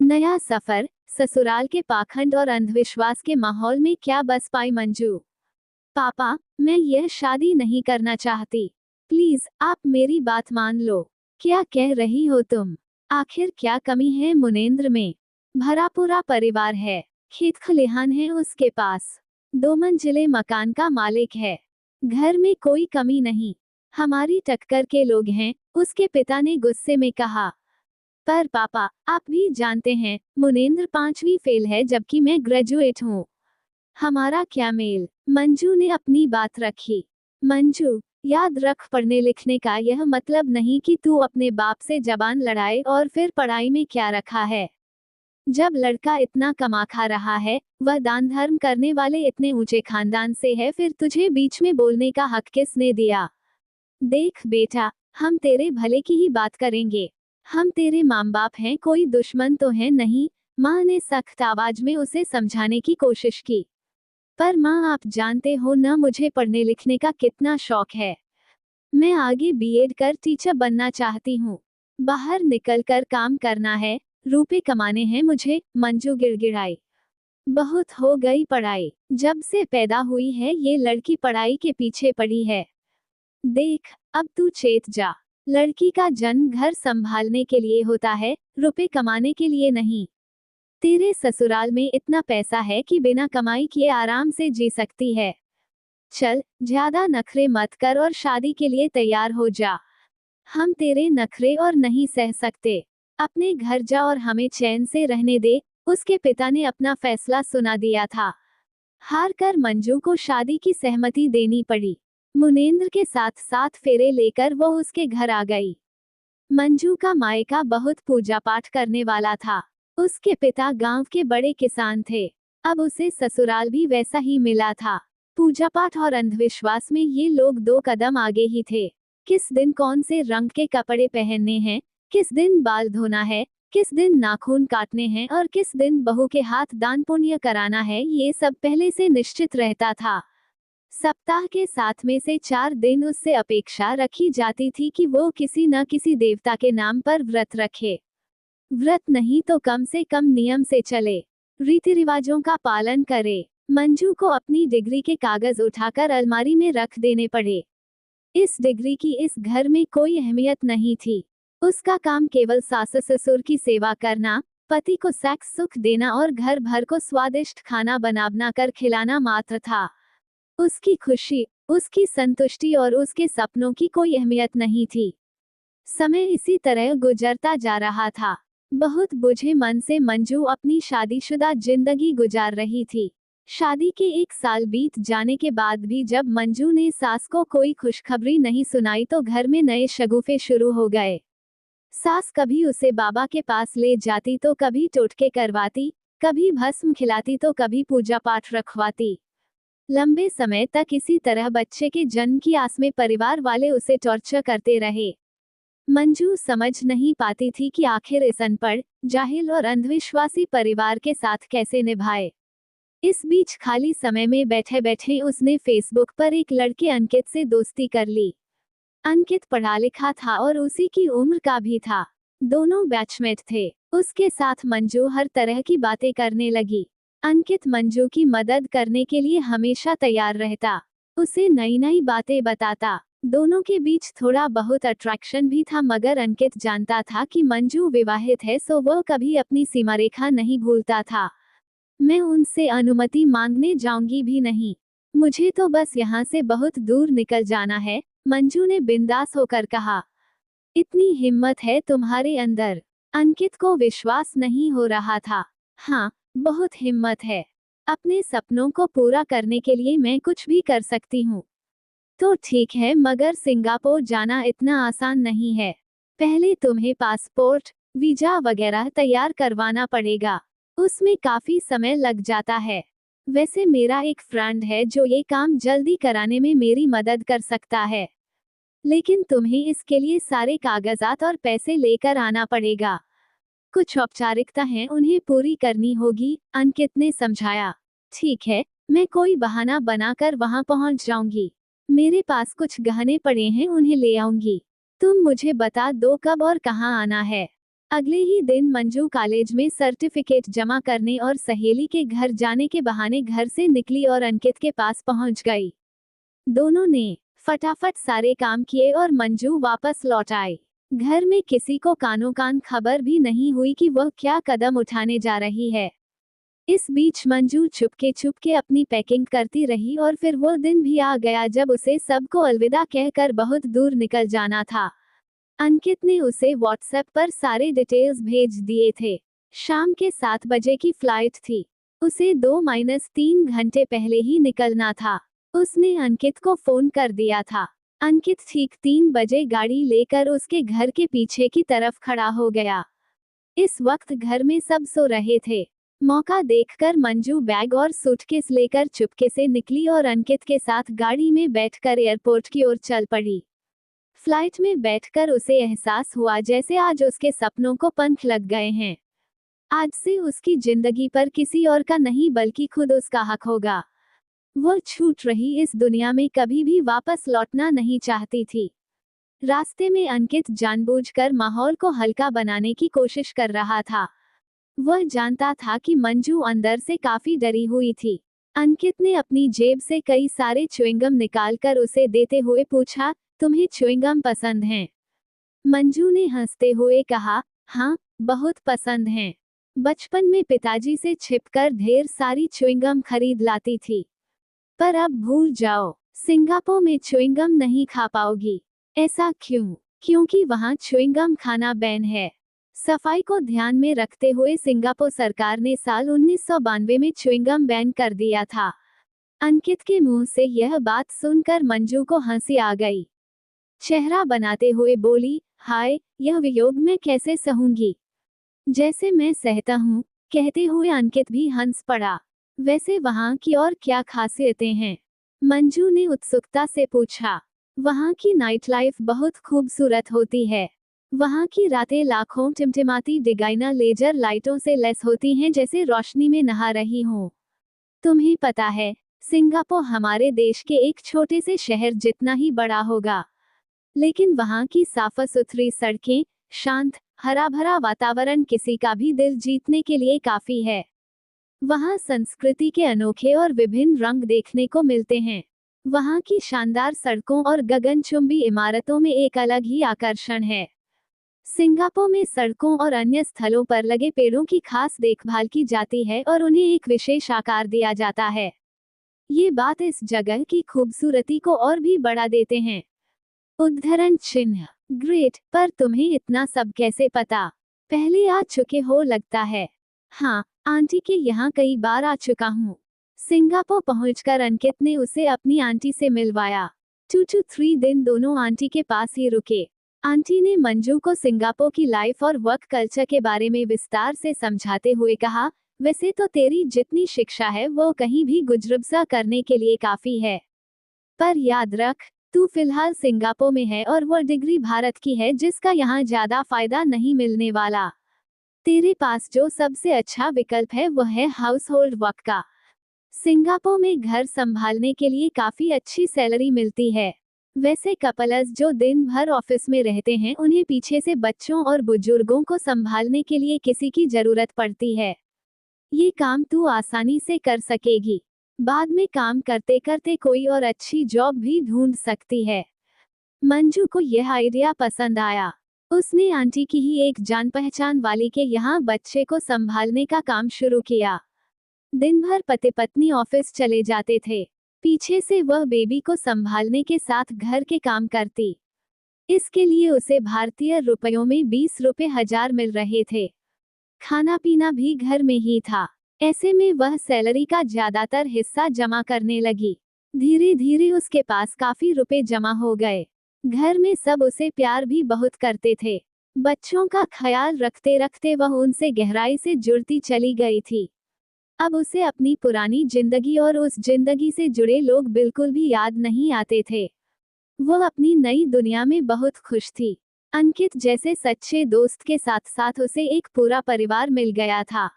नया सफर, ससुराल के पाखंड और अंधविश्वास के माहौल में क्या बस पाई मंजू। पापा, मैं यह शादी नहीं करना चाहती। प्लीज आप मेरी बात मान लो। क्या कह रही हो तुम? आखिर क्या कमी है मुनेंद्र में? भरा पूरा परिवार है, खेत खलिहान है उसके पास, 2 मंजिले मकान का मालिक है। घर में कोई कमी नहीं, हमारी टक्कर के लोग हैं, उसके पिता ने गुस्से में कहा। पर पापा, आप भी जानते हैं, मुनेंद्र 5वीं फेल है जबकि मैं ग्रेजुएट हूँ। हमारा क्या मेल? मंजू ने अपनी बात रखी। मंजू, याद रख, पढ़ने लिखने का यह मतलब नहीं कि तू अपने बाप से जबान लड़ाए और फिर पढ़ाई में क्या रखा है। जब लड़का इतना कमा खा रहा है, वह दान धर्म करने वाले इतने ऊंचे खानदान से है, फिर तुझे बीच में बोलने का हक किसने दिया? देख बेटा, हम तेरे भले की ही बात करेंगे। हम तेरे माँ बाप हैं, कोई दुश्मन तो है नहीं। माँ ने सख्त आवाज में उसे समझाने की कोशिश की। पर माँ, आप जानते हो ना मुझे पढ़ने लिखने का कितना शौक है। मैं आगे बीएड कर टीचर बनना चाहती हूँ। बाहर निकलकर काम करना है, रुपए कमाने हैं मुझे। मंजू गिड़गिड़ाई। बहुत हो गई पढ़ाई, जब से पैदा हुई है ये लड़की पढ़ाई के पीछे पड़ी है। देख, अब तू चेत जा। लड़की का जन्म घर संभालने के लिए होता है, रुपए कमाने के लिए नहीं। तेरे ससुराल में इतना पैसा है कि बिना कमाई किए आराम से जी सकती है। चल, ज्यादा नखरे मत कर और शादी के लिए तैयार हो जा। हम तेरे नखरे और नहीं सह सकते। अपने घर जा और हमें चैन से रहने दे। उसके पिता ने अपना फैसला सुना दिया था। हार कर मंजू को शादी की सहमति देनी पड़ी। मुनेंद्र के साथ 7 फेरे लेकर वो उसके घर आ गई। मंजू का मायका बहुत पूजा पाठ करने वाला था। उसके पिता गांव के बड़े किसान थे। अब उसे ससुराल भी वैसा ही मिला था। पूजा पाठ और अंधविश्वास में ये लोग 2 कदम आगे ही थे। किस दिन कौन से रंग के कपड़े पहनने हैं, किस दिन बाल धोना है, किस दिन नाखून काटने हैं और किस दिन बहू के हाथ दान पुण्य कराना है, ये सब पहले से निश्चित रहता था। सप्ताह के 7 में से 4 दिन उससे अपेक्षा रखी जाती थी कि वो किसी न किसी देवता के नाम पर व्रत रखे। व्रत नहीं तो कम से कम नियम से चले, रीति रिवाजों का पालन करे। मंजू को अपनी डिग्री के कागज उठाकर अलमारी में रख देने पड़े। इस डिग्री की इस घर में कोई अहमियत नहीं थी। उसका काम केवल सास ससुर की सेवा करना, पति को सेक्स सुख देना और घर भर को स्वादिष्ट खाना बना कर खिलाना मात्र था। उसकी खुशी, उसकी संतुष्टि और उसके सपनों की कोई अहमियत नहीं थी। समय इसी तरह गुजरता जा रहा था। बहुत बुझे मन से मंजू अपनी शादीशुदा जिंदगी गुजार रही थी। शादी के 1 साल बीत जाने के बाद भी जब मंजू ने सास को कोई खुशखबरी नहीं सुनाई तो घर में नए शगुफे शुरू हो गए। सास कभी उसे बाबा के पास ले जाती तो कभी टोटके करवाती, कभी भस्म खिलाती तो कभी पूजा पाठ रखवाती। लंबे समय तक इसी तरह बच्चे के जन्म की आस में परिवार वाले उसे टॉर्चर करते रहे। मंजू समझ नहीं पाती थी कि आखिर इस अनपढ़, जाहिल और अंधविश्वासी परिवार के साथ कैसे निभाए। इस बीच खाली समय में बैठे बैठे उसने फेसबुक पर एक लड़के अंकित से दोस्ती कर ली। अंकित पढ़ा लिखा था और उसी की उम्र का भी था। दोनों बैचमेट थे। उसके साथ मंजू हर तरह की बातें करने लगी। अंकित मंजू की मदद करने के लिए हमेशा तैयार रहता, उसे नई नई बातें बताता। दोनों के बीच थोड़ा बहुत अट्रैक्शन भी था, मगर अंकित जानता था कि मंजू विवाहित है, सो वह कभी अपनी सीमारेखा नहीं भूलता था। मैं उनसे अनुमति मांगने जाऊंगी भी नहीं। मुझे तो बस यहाँ से बहुत दूर निकल जाना है, मंजू ने बिंदास होकर कहा। इतनी हिम्मत है तुम्हारे अंदर? अंकित को विश्वास नहीं हो रहा था। हाँ, बहुत हिम्मत है। अपने सपनों को पूरा करने के लिए मैं कुछ भी कर सकती हूँ। तो ठीक है, मगर सिंगापुर जाना इतना आसान नहीं है। पहले तुम्हें पासपोर्ट, वीजा वगैरह तैयार करवाना पड़ेगा। उसमें काफी समय लग जाता है। वैसे मेरा एक फ्रेंड है जो ये काम जल्दी कराने में मेरी मदद कर सकता है, लेकिन तुम्हें इसके लिए सारे कागजात और पैसे लेकर आना पड़ेगा। कुछ औपचारिकता हैं, उन्हें पूरी करनी होगी, अंकित ने समझाया। ठीक है, मैं कोई बहाना बनाकर वहां पहुंच जाऊंगी। मेरे पास कुछ गहने पड़े हैं, उन्हें ले आऊंगी। तुम मुझे बता दो कब और कहां आना है। अगले ही दिन मंजू कॉलेज में सर्टिफिकेट जमा करने और सहेली के घर जाने के बहाने घर से निकली और अंकित के पास पहुंच गई। दोनों ने फटाफट सारे काम किए और मंजू वापस लौट आई। घर में किसी को कानो कान खबर भी नहीं हुई कि वह क्या कदम उठाने जा रही है। इस बीच मंजू चुपके अपनी पैकिंग करती रही और फिर वो दिन भी आ गया जब उसे सबको अलविदा कहकर बहुत दूर निकल जाना था। अंकित ने उसे व्हाट्सएप पर सारे डिटेल्स भेज दिए थे। शाम के 7 बजे की फ्लाइट थी। उसे 2-3 घंटे पहले ही निकलना था। उसने अंकित को फोन कर दिया था। अंकित ठीक 3 बजे गाड़ी लेकर उसके घर के पीछे की तरफ खड़ा हो गया। इस वक्त घर में सब सो रहे थे। मौका देखकर मंजू बैग और सूटकेस लेकर चुपके से निकली और अंकित के साथ गाड़ी में बैठकर एयरपोर्ट की ओर चल पड़ी। फ्लाइट में बैठकर उसे एहसास हुआ जैसे आज उसके सपनों को पंख लग गए हैं। आज से उसकी जिंदगी पर किसी और का नहीं बल्कि खुद उसका हक होगा। वो छूट रही इस दुनिया में कभी भी वापस लौटना नहीं चाहती थी। रास्ते में अंकित जानबूझकर माहौल को हल्का बनाने की कोशिश कर रहा था। वह जानता था कि मंजू अंदर से काफी डरी हुई थी। अंकित ने अपनी जेब से कई सारे च्युइंगम निकालकर उसे देते हुए पूछा, तुम्हें च्युइंगम पसंद हैं? मंजू ने हंसते हुए कहा, हाँ, बहुत पसंद हैं। बचपन में पिताजी से छिपकर ढेर सारी च्युइंगम खरीद लाती थी। पर अब भूल जाओ, सिंगापुर में च्युइंगम नहीं खा पाओगी। ऐसा क्यों? क्योंकि वहाँ च्युइंगम खाना बैन है। सफाई को ध्यान में रखते हुए सिंगापुर सरकार ने साल 1992 में च्युइंगम बैन कर दिया था। अंकित के मुंह से यह बात सुनकर मंजू को हंसी आ गई। चेहरा बनाते हुए बोली, हाय, यह वियोग मैं कैसे सहूंगी, जैसे मैं सहता हूँ। कहते हुए अंकित भी हंस पड़ा। वैसे वहाँ की और क्या खासियतें हैं? मंजू ने उत्सुकता से पूछा। वहाँ की नाइट लाइफ बहुत खूबसूरत होती है। वहाँ की रातें लाखों टिमटिमाती डिजाइनर लेजर लाइटों से लैस होती हैं जैसे रोशनी में नहा रही हों। तुम्हें पता है, सिंगापुर हमारे देश के एक छोटे से शहर जितना ही बड़ा होगा, लेकिन वहाँ की साफ सुथरी सड़कें, शांत, हरा भरा वातावरण किसी का भी दिल जीतने के लिए काफी है। वहाँ संस्कृति के अनोखे और विभिन्न रंग देखने को मिलते हैं। वहाँ की शानदार सड़कों और गगनचुंबी इमारतों में एक अलग ही आकर्षण है। सिंगापुर में सड़कों और अन्य स्थलों पर लगे पेड़ों की खास देखभाल की जाती है और उन्हें एक विशेष आकार दिया जाता है। ये बात इस जगह की खूबसूरती को और भी बढ़ा देते हैं। उद्धरण चिन्ह, ग्रेट, पर तुम्हें इतना सब कैसे पता? पहले आ चुके हो लगता है। हाँ, आंटी के यहाँ कई बार आ चुका हूँ। सिंगापुर पहुंचकर अंकित ने उसे अपनी आंटी से मिलवाया। 2-3 दिन दोनों आंटी के पास ही रुके। आंटी ने मंजू को सिंगापुर की लाइफ और वर्क कल्चर के बारे में विस्तार से समझाते हुए कहा, वैसे तो तेरी जितनी शिक्षा है वो कहीं भी गुजरबसा करने के लिए काफी है, पर याद रख, तू फिलहाल सिंगापुर में है और वो डिग्री भारत की है जिसका यहाँ ज्यादा फायदा नहीं मिलने वाला। तेरे पास जो सबसे अच्छा विकल्प है वह है हाउस होल्ड वर्क का। सिंगापुर में घर संभालने के लिए काफी अच्छी सैलरी मिलती है। वैसे कपल्स जो दिन भर ऑफिस में रहते हैं उन्हें पीछे से बच्चों और बुजुर्गों को संभालने के लिए किसी की जरूरत पड़ती है। ये काम तू आसानी से कर सकेगी। बाद में काम करते करते कोई और अच्छी जॉब भी ढूंढ सकती है। मंजू को यह आइडिया पसंद आया। उसने आंटी की ही एक जान पहचान वाली के यहाँ बच्चे को संभालने का काम शुरू किया। दिन भर पति पत्नी ऑफिस चले जाते थे। पीछे से वह बेबी को संभालने के साथ घर के काम करती। इसके लिए उसे भारतीय रुपयों में 20 रुपए हजार मिल रहे थे। खाना पीना भी घर में ही था। ऐसे में वह सैलरी का ज्यादातर हिस्सा जमा करने लगी। धीरे धीरे उसके पास काफी रुपए जमा हो गए। घर में सब उसे प्यार भी बहुत करते थे। बच्चों का ख्याल रखते रखते वह उनसे गहराई से जुड़ती चली गई थी। अब उसे अपनी पुरानी जिंदगी और उस जिंदगी से जुड़े लोग बिल्कुल भी याद नहीं आते थे। वह अपनी नई दुनिया में बहुत खुश थी। अंकित जैसे सच्चे दोस्त के साथ साथ उसे एक पूरा परिवार मिल गया था।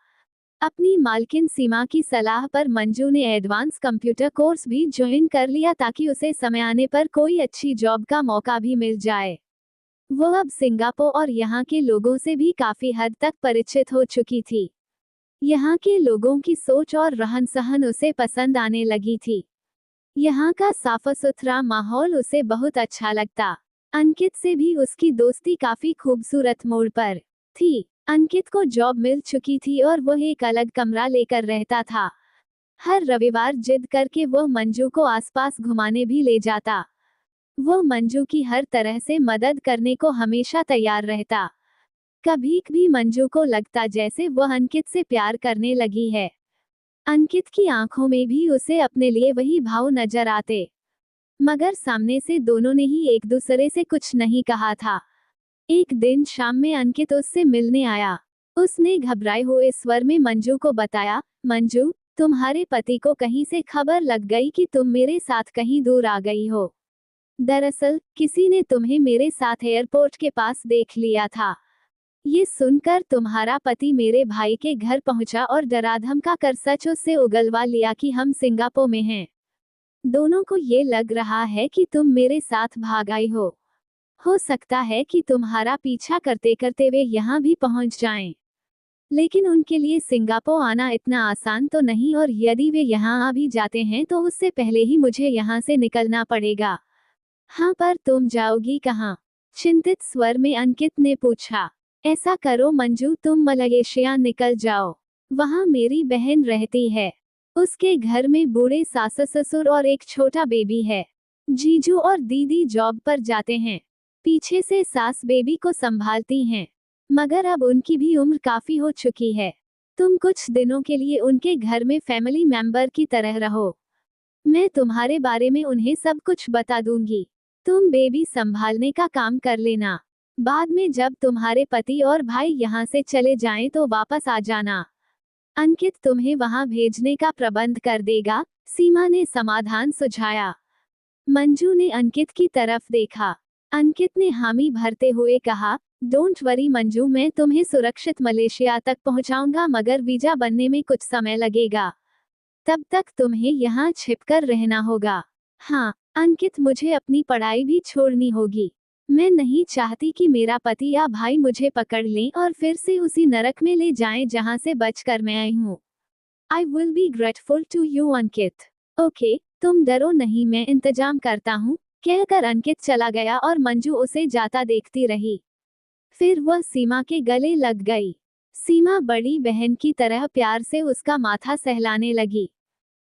अपनी मालकिन सीमा की सलाह पर मंजू ने एडवांस कंप्यूटर कोर्स भी ज्वाइन कर लिया ताकि उसे समय आने पर कोई अच्छी जॉब का मौका भी मिल जाए। वो अब सिंगापुर और यहाँ के लोगों से भी काफी हद तक परिचित हो चुकी थी। यहाँ के लोगों की सोच और रहन सहन उसे पसंद आने लगी थी। यहाँ का साफ सुथरा माहौल उसे बहुत अच्छा लगता। अंकित से भी उसकी दोस्ती काफी खूबसूरत मोड़ पर थी। अंकित को जॉब मिल चुकी थी और वह एक अलग कमरा लेकर रहता था। हर रविवार जिद करके वह मंजू को आसपास घुमाने भी ले जाता। वो मंजू की हर तरह से मदद करने को हमेशा तैयार रहता। कभी भी मंजू को लगता जैसे वह अंकित से प्यार करने लगी है। अंकित की आंखों में भी उसे अपने लिए वही भाव नजर आते, मगर सामने से दोनों ने ही एक दूसरे से कुछ नहीं कहा था। एक दिन शाम में अंकित उससे मिलने आया। उसने घबराए हुए स्वर में मंजू को बताया, मंजू, तुम्हारे पति को कहीं से खबर लग गई कि तुम मेरे साथ कहीं दूर आ गई हो। दरअसल किसी ने तुम्हें मेरे साथ एयरपोर्ट के पास देख लिया था। ये सुनकर तुम्हारा पति मेरे भाई के घर पहुंचा और डरा धमका कर सच उससे उगलवा लिया कि हम सिंगापुर में हैं। दोनों को ये लग रहा है कि तुम मेरे साथ भाग आई हो सकता है कि तुम्हारा पीछा करते करते वे यहाँ भी पहुंच जाएं। लेकिन उनके लिए सिंगापुर आना इतना आसान तो नहीं, और यदि वे यहाँ आ भी जाते हैं तो उससे पहले ही मुझे यहाँ से निकलना पड़ेगा। हाँ, पर तुम जाओगी कहाँ? चिंतित स्वर में अंकित ने पूछा। ऐसा करो मंजू, तुम मलेशिया निकल जाओ। वहाँ मेरी बहन रहती है। उसके घर में बूढ़े सास ससुर और एक छोटा बेबी है। जीजू और दीदी जॉब पर जाते हैं। पीछे से सास बेबी को संभालती हैं, मगर अब उनकी भी उम्र काफी हो चुकी है। तुम कुछ दिनों के लिए उनके घर में फैमिली मेंबर की तरह रहो। मैं तुम्हारे बारे में उन्हें सब कुछ बता दूंगी। तुम बेबी संभालने का काम कर लेना। बाद में जब तुम्हारे पति और भाई यहाँ से चले जाएं तो वापस आ जाना। अंकित तुम्हें वहाँ भेजने का प्रबंध कर देगा, सीमा ने समाधान सुझाया। मंजू ने अंकित की तरफ देखा। अंकित ने हामी भरते हुए कहा, डोंट वरी मंजू, मैं तुम्हें सुरक्षित मलेशिया तक पहुंचाऊंगा, मगर वीजा बनने में कुछ समय लगेगा। तब तक तुम्हें यहाँ छिपकर रहना होगा। हाँ अंकित, मुझे अपनी पढ़ाई भी छोड़नी होगी। मैं नहीं चाहती कि मेरा पति या भाई मुझे पकड़ लें और फिर से उसी नरक में ले जाएं जहां से बचकर मैं आई हूँ। I will be grateful to you Ankit. Okay, तुम डरो नहीं, मैं इंतजाम करता हूँ, कहकर अंकित चला गया और मंजू उसे जाता देखती रही। फिर वह सीमा के गले लग गई। सीमा बड़ी बहन की तरह प्यार से उसका माथा सहलाने लगी।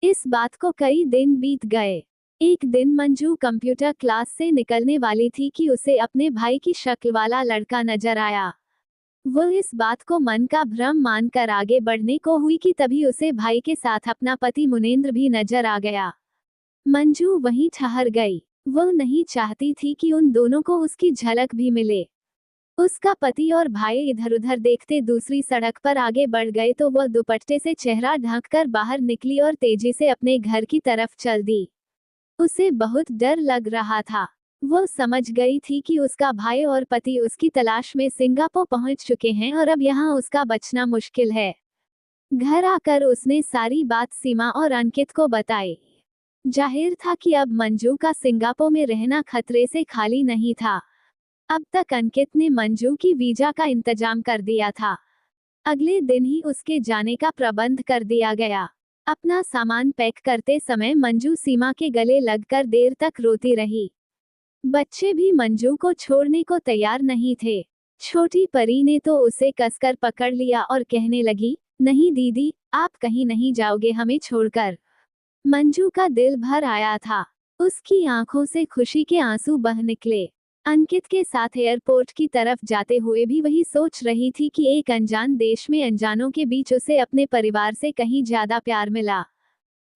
इस बात को कई दिन बीत गए। एक दिन मंजू कंप्यूटर क्लास से निकलने वाली थी कि उसे अपने भाई की शक्ल वाला लड़का नजर आया। वह इस बात को मन का भ्रम मानकर आगे बढ़ने को हुई कि तभी उसे भाई के साथ अपना पति मुनेंद्र भी नजर आ गया। मंजू वहीं ठहर गई। वह नहीं चाहती थी कि उन दोनों को उसकी झलक भी मिले। उसका पति और भाई इधर उधर देखते दूसरी सड़क पर आगे बढ़ गए तो वह दुपट्टे से चेहरा ढककर बाहर निकली और तेजी से अपने घर की तरफ चल दी। उसे बहुत डर लग रहा था। वह समझ गई थी कि उसका भाई और पति उसकी तलाश में सिंगापुर पहुंच चुके हैं और अब यहाँ उसका बचना मुश्किल है। घर आकर उसने सारी बात सीमा और अंकित को बताई। जाहिर था कि अब मंजू का सिंगापुर में रहना खतरे से खाली नहीं था। अब तक अंकित ने मंजू की वीजा का इंतजाम कर दिया था। अगले दिन ही उसके जाने का प्रबंध कर दिया गया। अपना सामान पैक करते समय मंजू सीमा के गले लगकर देर तक रोती रही। बच्चे भी मंजू को छोड़ने को तैयार नहीं थे। छोटी परी ने तो उसे कसकर पकड़ लिया और कहने लगी, नहीं दीदी, आप कहीं नहीं जाओगे हमें छोड़कर। मंजू का दिल भर आया था। उसकी आंखों से खुशी के आंसू बह निकले। अंकित के साथ एयरपोर्ट की तरफ जाते हुए भी वही सोच रही थी कि एक अनजान देश में अनजानों के बीच उसे अपने परिवार से कहीं ज्यादा प्यार मिला।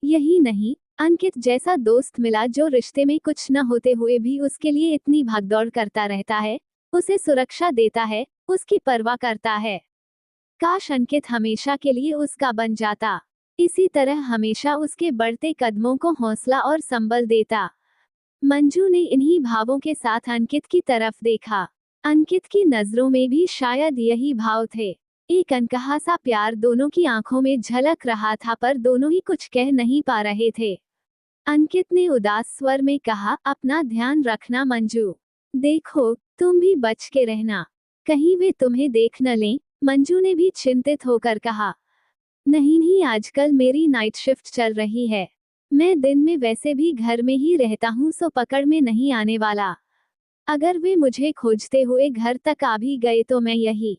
यही नहीं, अंकित जैसा दोस्त मिला जो रिश्ते में कुछ न होते हुए भी उसके लिए इतनी भागदौड़ करता रहता है, उसे सुरक्षा देता है, उसकी परवाह करता है। काश अंकित हमेशा के लिए उसका बन जाता। इसी तरह हमेशा उसके बढ़ते कदमों को हौसला और संबल देता। मंजू ने इन्हीं भावों के साथ अंकित की तरफ देखा। अंकित की नजरों में भी शायद यही भाव थे। एक अनकहा सा प्यार दोनों की आंखों में झलक रहा था, पर दोनों ही कुछ कह नहीं पा रहे थे। अंकित ने उदास स्वर में कहा, अपना ध्यान रखना मंजू। देखो, तुम भी बच के रहना, कहीं वे तुम्हें देख न लें, मंजू ने भी चिंतित होकर कहा। नहीं नहीं, आजकल मेरी नाइट शिफ्ट चल रही है, मैं दिन में वैसे भी घर में ही रहता हूँ, सो पकड़ में नहीं आने वाला। अगर वे मुझे खोजते हुए घर तक आ भी गए तो मैं यही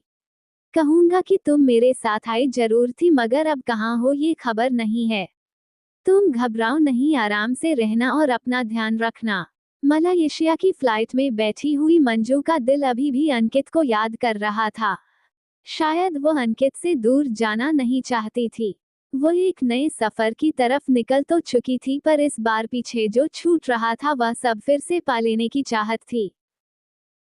कहूंगा कि तुम मेरे साथ आई जरूर थी, मगर अब कहाँ हो ये खबर नहीं है। तुम घबराओ नहीं, आराम से रहना और अपना ध्यान रखना। मलेशिया की फ्लाइट में बैठी हुई मंजू का दिल अभी भी अंकित को याद कर रहा था। शायद वो अंकित से दूर जाना नहीं चाहती थी। वो एक नए सफर की तरफ निकल तो चुकी थी, पर इस बार पीछे जो छूट रहा था वह सब फिर से पा लेने की चाहत थी।